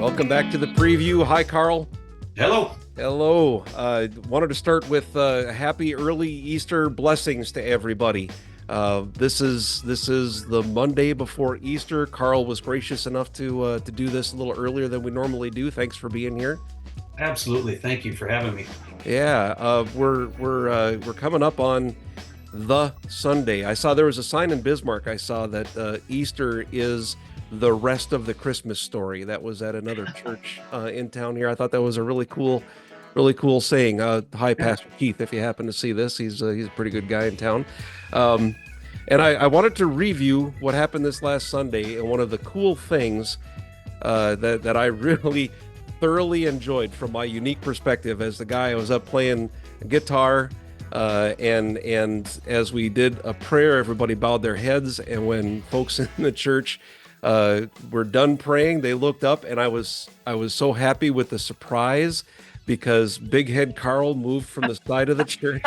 Welcome back to the preview. Hi, Karl. Hello. Hello. Wanted to start with happy early Easter blessings to everybody. This is the Monday before Easter. Karl was gracious enough to do this a little earlier than we normally do. Thanks for being here. Absolutely. Thank you for having me. Yeah, we're coming up on the Sunday. I saw there was a sign in Bismarck. I saw that Easter is the rest of the Christmas story. That was at another church in town here. I thought that was a really cool saying. Hi, Pastor Keith, if you happen to see this, he's a pretty good guy in town. And I wanted to review what happened this last Sunday. And one of the cool things that I really thoroughly enjoyed from my unique perspective as the guy, I was up playing guitar, and as we did a prayer, everybody bowed their heads. And when folks in the church were done praying, they looked up, and I was so happy with the surprise, because Big Head Karl moved from the side of the church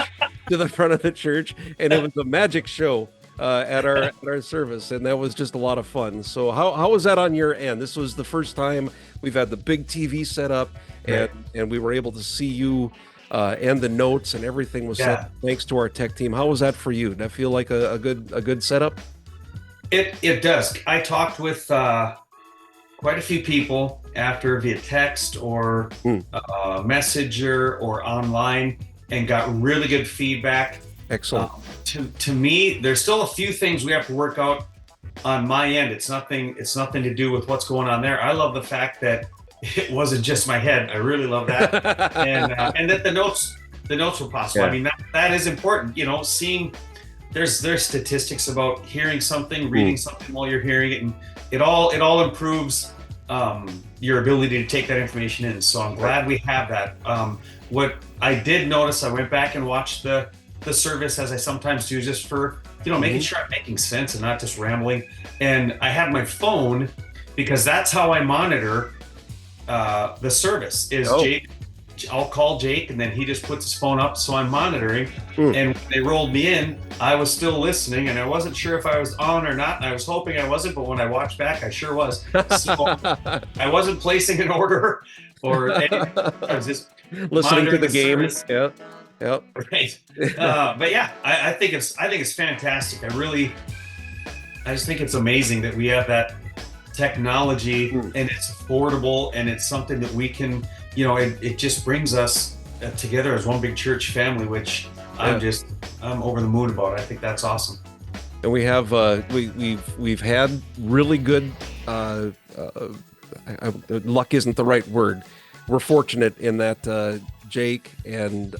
to the front of the church, and it was a magic show at our service, and that was just a lot of fun. So how was that on your end? This was the first time we've had the big TV set up, and we were able to see you and the notes and everything was set thanks to our tech team. How was that for you? Did that feel like a good setup? It does. I talked with quite a few people after via text or messenger or online, and got really good feedback. Excellent. To me, there's still a few things we have to work out on my end. It's nothing to do with what's going on there. I love the fact that it wasn't just my head. I really love that, and that the notes were possible. Yeah. I mean, that is important. You know, seeing. There's statistics about hearing something, reading something while you're hearing it, and it all improves your ability to take that information in. So I'm glad we have that. What I did notice, I went back and watched the service, as I sometimes do, just for making sure I'm making sense and not just rambling. And I have my phone, because that's how I monitor the service. Jake. I'll call Jake, and then he just puts his phone up, so I'm monitoring. And when they rolled me in, I was still listening, and I wasn't sure if I was on or not, and I was hoping I wasn't, but when I watched back, I sure was. So I wasn't placing an order or anything. I was just listening to the game. Service. Yeah. Right. But yeah, I think it's fantastic. I just think it's amazing that we have that technology, and it's affordable, and it's something that we can, it just brings us together as one big church family, which I'm over the moon about. I think that's awesome. And we have we've had really good luck isn't the right word. We're fortunate in that Jake and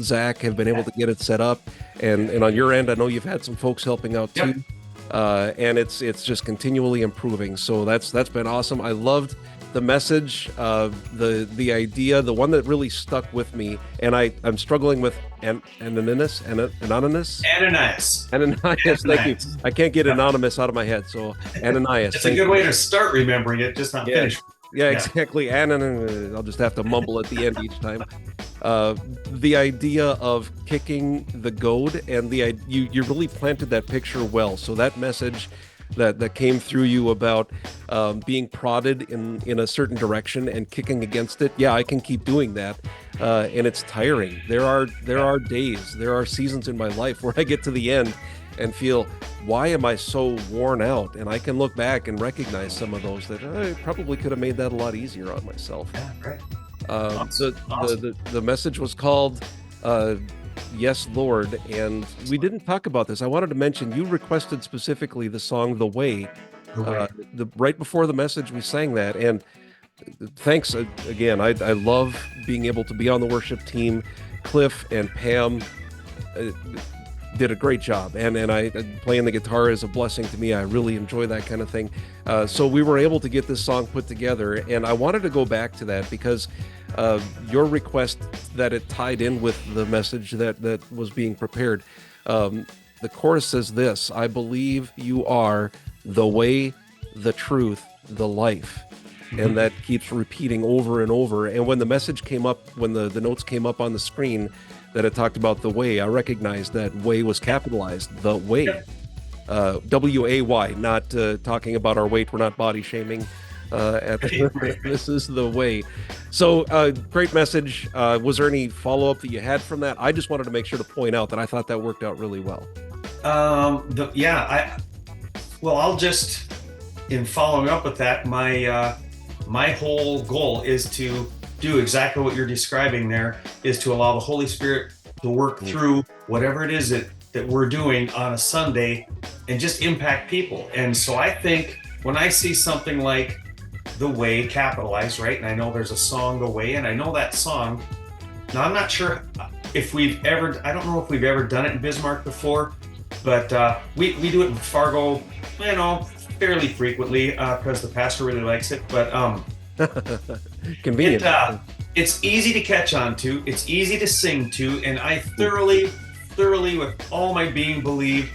Zach have been able to get it set up, and on your end, I know you've had some folks helping out too. And it's just continually improving. So that's been awesome. I loved the message, the idea, the one that really stuck with me. And I'm struggling with Ananias. Thank you. I can't get anonymous out of my head. So Ananias. It's a good way to start remembering it, just not finish. Yeah, exactly. I'll just have to mumble at the end each time. The idea of kicking the goad, and you really planted that picture well. So that message that came through you about being prodded in a certain direction and kicking against it. Yeah, I can keep doing that, and it's tiring. There are days, there are seasons in my life where I get to the end and feel, why am I so worn out? And I can look back and recognize some of those that I probably could have made that a lot easier on myself. Yeah, right. The message was called Yes, Lord, and we didn't talk about this. I wanted to mention, you requested specifically the song The Way. Right before the message, we sang that, and thanks again. I love being able to be on the worship team. Cliff and Pam did a great job, and I playing the guitar is a blessing to me. I really enjoy that kind of thing. So we were able to get this song put together, and I wanted to go back to that because your request that it tied in with the message that was being prepared. The chorus says this: I believe you are the way, the truth, the life. And that keeps repeating over and over. And when the message came up, when the notes came up on the screen that it talked about the way, I recognized that way was capitalized, the way. W-A-Y, not talking about our weight. We're not body shaming. This is the way. So great message. Was there any follow-up that you had from that? I just wanted to make sure to point out that I thought that worked out really well. I'll just, in following up with that, my whole goal is to do exactly what you're describing there, is to allow the Holy Spirit to work through whatever it is that we're doing on a Sunday and just impact people. And so I think when I see something like The Way capitalized, right? And I know there's a song, The Way, and I know that song. Now, I'm not sure if I don't know if we've ever done it in Bismarck before, but we do it in Fargo, fairly frequently because the pastor really likes it. But convenient. It's easy to catch on to. It's easy to sing to, and I thoroughly, with all my being, believe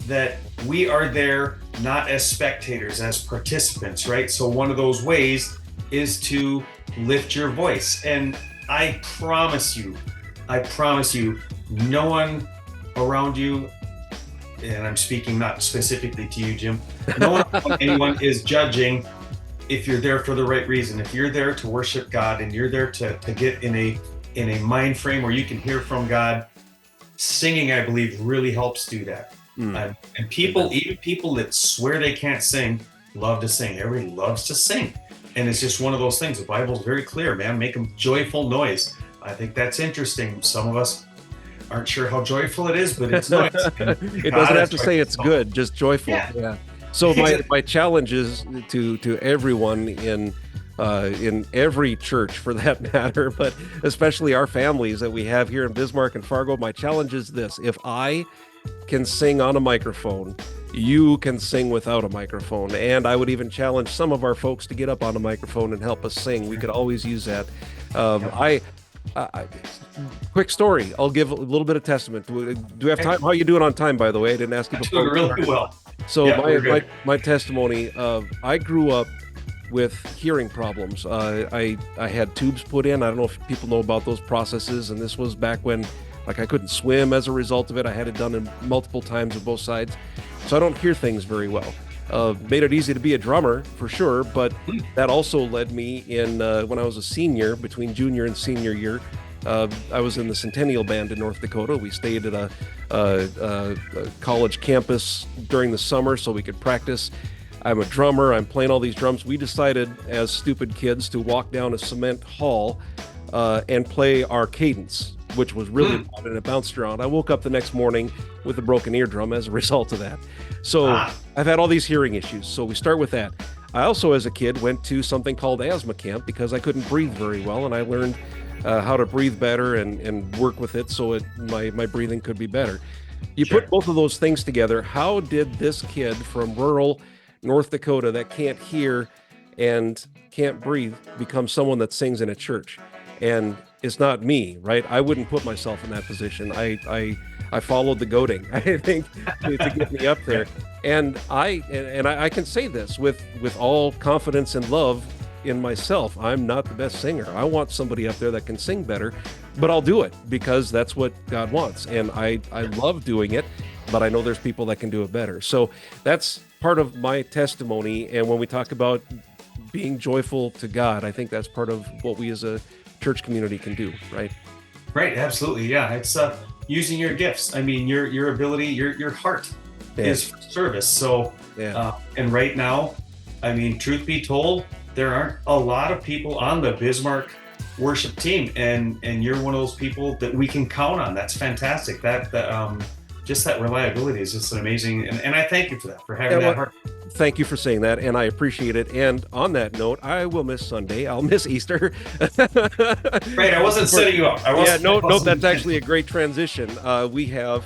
that we are there not as spectators, as participants, right? So one of those ways is to lift your voice, and I promise you, no one around you, and I'm speaking not specifically to you, Jim, anyone is judging if you're there for the right reason. If you're there to worship God and you're there to get in a mind frame where you can hear from God, singing, I believe, really helps do that. And even people that swear they can't sing, love to sing. Everybody loves to sing. And it's just one of those things. The Bible's very clear, man. Make a joyful noise. I think that's interesting. Some of us aren't sure how joyful it is, but it's noise. It doesn't have to say it's good, just joyful. Yeah. So my challenge is to everyone in every church, for that matter, but especially our families that we have here in Bismarck and Fargo. My challenge is this: if I can sing on a microphone, you can sing without a microphone. And I would even challenge some of our folks to get up on a microphone and help us sing. We could always use that. Quick story. I'll give a little bit of testament. Do we have time? How are you doing on time, by the way? I didn't ask you before. Doing really well. So my testimony, I grew up with hearing problems. I had tubes put in. I don't know if people know about those processes. And this was back when I couldn't swim as a result of it. I had it done in multiple times on both sides. So I don't hear things very well. Made it easy to be a drummer for sure, but that also led me in when I was a senior, between junior and senior year, I was in the Centennial Band in North Dakota. We stayed at a college campus during the summer so we could practice. I'm a drummer. I'm playing all these drums. We decided as stupid kids to walk down a cement hall and play our cadence, which was really loud and it bounced around. I woke up the next morning with a broken eardrum as a result of that. So I've had all these hearing issues. So we start with that. I also, as a kid, went to something called asthma camp because I couldn't breathe very well, and I learned how to breathe better and work with it so my breathing could be better. You put both of those things together. How did this kid from rural North Dakota that can't hear and can't breathe become someone that sings in a church? And it's not me, right? I wouldn't put myself in that position. I followed the goading, I think, to get me up there. And I can say this with all confidence and love in myself. I'm not the best singer. I want somebody up there that can sing better, but I'll do it because that's what God wants. And I love doing it, but I know there's people that can do it better. So that's part of my testimony. And when we talk about being joyful to God, I think that's part of what we as a church community can do, right? Right, absolutely. Yeah, it's using your gifts. I mean, your ability, your heart is for service. So, and right now, I mean, truth be told, there aren't a lot of people on the Bismarck worship team, and you're one of those people that we can count on. That's fantastic. That just that reliability is just an amazing, and I thank you for that, for having that heart. Thank you for saying that, and I appreciate it. And on that note, I will miss Sunday. I'll miss Easter. Right, I wasn't setting you up. No, that's actually a great transition. We have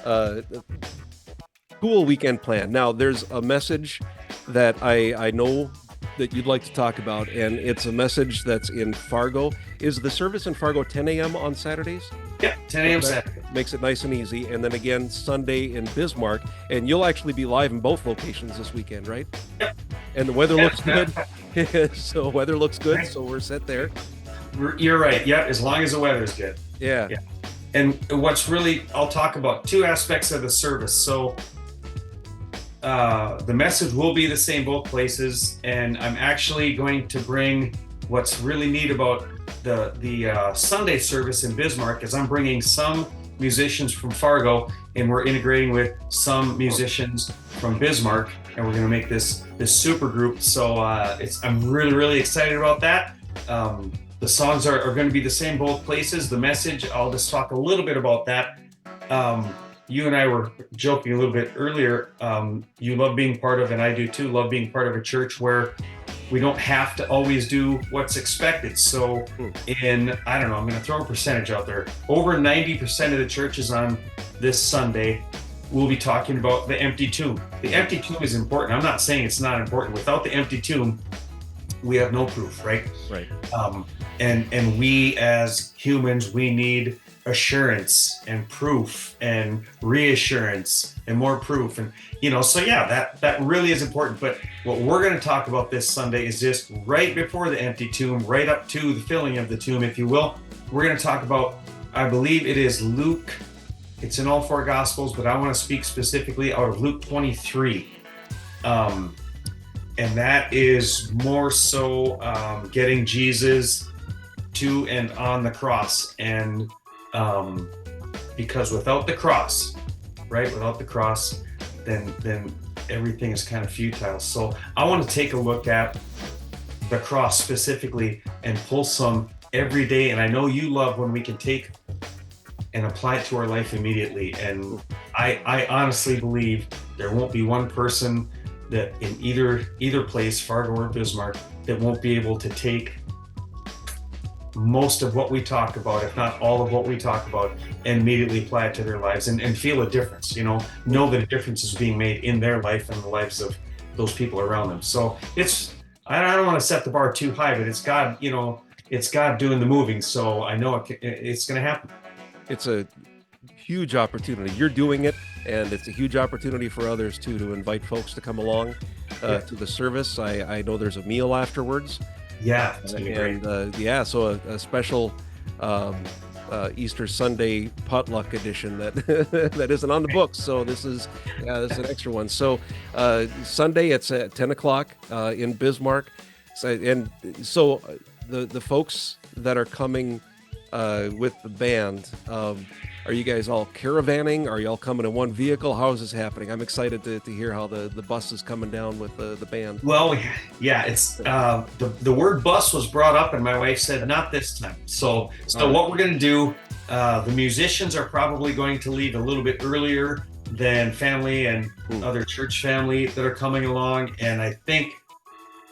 a cool weekend plan. Now, there's a message that I know that you'd like to talk about, and it's a message that's in Fargo. Is the service in Fargo 10 a.m. on Saturdays? Yeah, 10 a.m. Saturday. Makes it nice and easy. And then again, Sunday in Bismarck. And you'll actually be live in both locations this weekend, right? Yep. And the weather looks good. So weather looks good, so we're set there. You're right. Yeah, as long as the weather's good. Yeah. And what's really, I'll talk about two aspects of the service. So the message will be the same both places, and I'm actually going to bring what's really neat about the Sunday service in Bismarck is I'm bringing some musicians from Fargo, and we're integrating with some musicians from Bismarck, and we're going to make this super group. So I'm really excited about that. The songs are going to be the same both places. The message, I'll just talk a little bit about that. You and I were joking a little bit earlier. You love being part of, and I do too, love being part of a church where we don't have to always do what's expected. So I don't know, I'm going to throw a percentage out there. Over 90% of the churches on this Sunday will be talking about the empty tomb. The empty tomb is important. I'm not saying it's not important. Without the empty tomb, we have no proof, right? Right. And we as humans, we need assurance and proof and reassurance and more proof, and so yeah, that really is important. But what we're going to talk about this Sunday is just right before the empty tomb, right up to the filling of the tomb, if you will. We're going to talk about, I believe it is Luke, it's in all four gospels, but I want to speak specifically out of Luke 23, and that is more so getting Jesus to and on the cross. And because without the cross, right, then everything is kind of futile. So I want to take a look at the cross specifically and pull some every day. And I know you love when we can take and apply it to our life immediately. And I honestly believe there won't be one person that in either place, Fargo or Bismarck, that won't be able to take most of what we talk about, if not all of what we talk about, and immediately apply it to their lives and feel a difference, know that a difference is being made in their life and the lives of those people around them. So I don't want to set the bar too high, but it's God, it's God doing the moving. So I know it's going to happen. It's a huge opportunity. You're doing it, and it's a huge opportunity for others too, to invite folks to come along to the service. I know there's a meal afterwards. Yeah, and so a special Easter Sunday potluck edition that isn't on the books. So this is an extra one. So Sunday it's at 10 o'clock in Bismarck. So the folks that are coming with the band, are you guys all caravanning? Are y'all coming in one vehicle? How is this happening? I'm excited to hear how the bus is coming down with the band. Well, yeah, it's the word bus was brought up, and my wife said not this time. So what we're going to do, the musicians are probably going to leave a little bit earlier than family and other church family that are coming along. And I think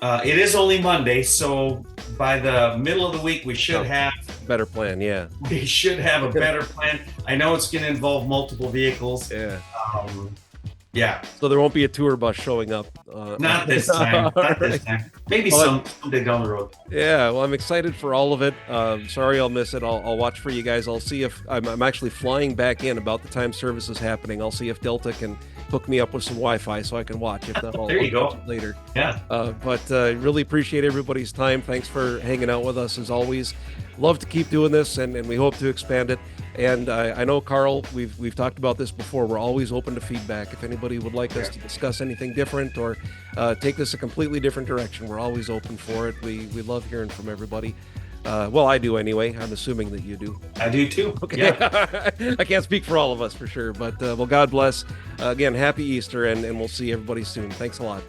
it is only Monday, so by the middle of the week we should have better plan. Yeah, we should have a better plan. I know it's going to involve multiple vehicles. Yeah. So there won't be a tour bus showing up. Not this time. This time. Maybe someday down the road. Yeah. Well, I'm excited for all of it. Sorry I'll miss it. I'll watch for you guys. I'll see if I'm actually flying back in about the time service is happening. I'll see if Delta can hook me up with some Wi-Fi so I can watch. If not, there you go. Later. Yeah. But really appreciate everybody's time. Thanks for hanging out with us as always. Love to keep doing this, and we hope to expand it. And I know, Karl, we've talked about this before. We're always open to feedback. If anybody would like us to discuss anything different or take this a completely different direction, we're always open for it. We love hearing from everybody. Well, I do anyway. I'm assuming that you do. I do too. Okay. Yeah. I can't speak for all of us for sure, but well, God bless. Again, happy Easter, and we'll see everybody soon. Thanks a lot.